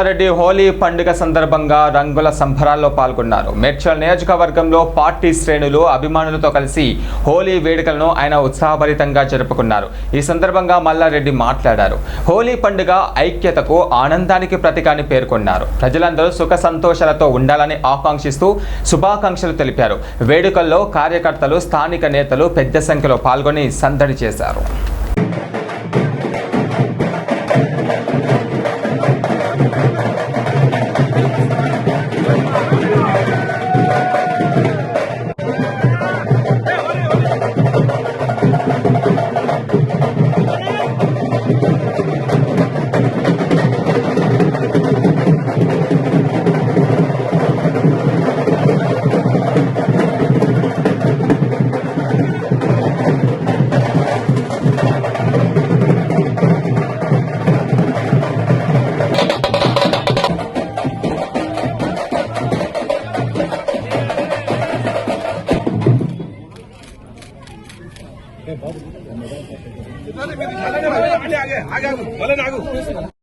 రెడ్డి హోలీ పండుగ సందర్భంగా రంగుల సంబరాల్లో పాల్గొన్నారు. మేడ్చల్ నియోజకవర్గంలో పార్టీ శ్రేణులు అభిమానులతో కలిసి హోలీ వేడుకలను ఆయన ఉత్సాహభరితంగా జరుపుకున్నారు. ఈ సందర్భంగా మల్లారెడ్డి మాట్లాడారు. హోలీ పండుగ ఐక్యతకు, ఆనందానికి ప్రతీక అని పేర్కొన్నారు. ప్రజలందరూ సుఖ సంతోషాలతో ఉండాలని ఆకాంక్షిస్తూ శుభాకాంక్షలు తెలిపారు. వేడుకల్లో కార్యకర్తలు, స్థానిక నేతలు పెద్ద సంఖ్యలో పాల్గొని సందడి చేశారు. आगे